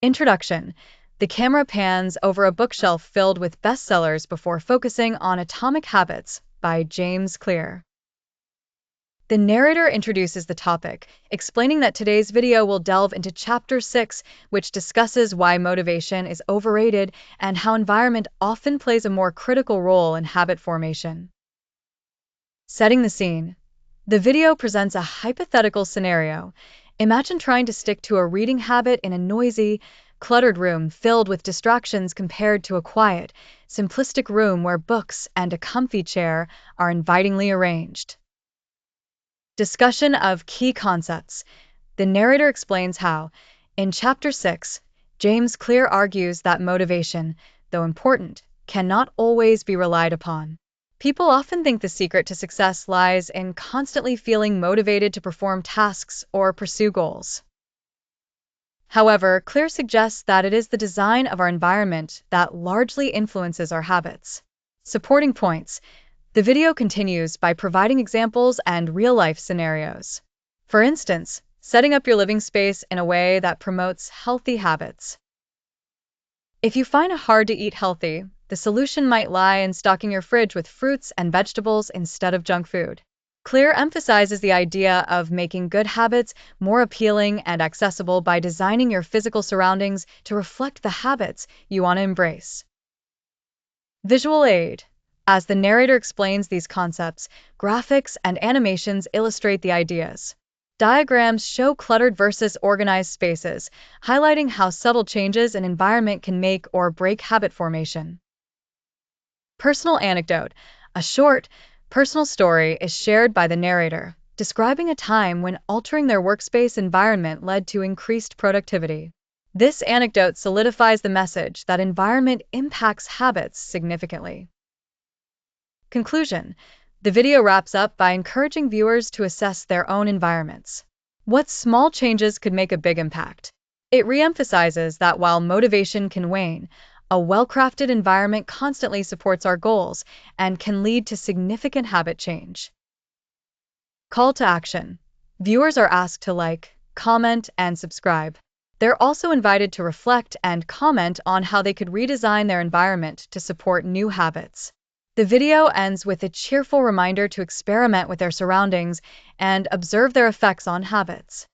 Introduction. The camera pans over a bookshelf filled with bestsellers before focusing on Atomic Habits by James Clear. The narrator introduces the topic, explaining that today's video will delve into Chapter 6, which discusses why motivation is overrated and how environment often plays a more critical role in habit formation. Setting the scene. The video presents a hypothetical scenario. Imagine trying to stick to a reading habit in a noisy, cluttered room filled with distractions compared to a quiet, simplistic room where books and a comfy chair are invitingly arranged. Discussion of key concepts. The narrator explains how, in Chapter 6, James Clear argues that motivation, though important, cannot always be relied upon. People often think the secret to success lies in constantly feeling motivated to perform tasks or pursue goals. However, Clear suggests that it is the design of our environment that largely influences our habits. Supporting points. The video continues by providing examples and real-life scenarios. For instance, setting up your living space in a way that promotes healthy habits. If you find it hard to eat healthy, the solution might lie in stocking your fridge with fruits and vegetables instead of junk food. Clear emphasizes the idea of making good habits more appealing and accessible by designing your physical surroundings to reflect the habits you want to embrace. Visual aid. As the narrator explains these concepts, graphics and animations illustrate the ideas. Diagrams show cluttered versus organized spaces, highlighting how subtle changes in environment can make or break habit formation. Personal anecdote. A short, personal story is shared by the narrator, describing a time when altering their workspace environment led to increased productivity. This anecdote solidifies the message that environment impacts habits significantly. Conclusion. The video wraps up by encouraging viewers to assess their own environments. What small changes could make a big impact? It reemphasizes that while motivation can wane, a well-crafted environment constantly supports our goals and can lead to significant habit change. Call to action. Viewers are asked to like, comment, and subscribe. They're also invited to reflect and comment on how they could redesign their environment to support new habits. The video ends with a cheerful reminder to experiment with their surroundings and observe their effects on habits.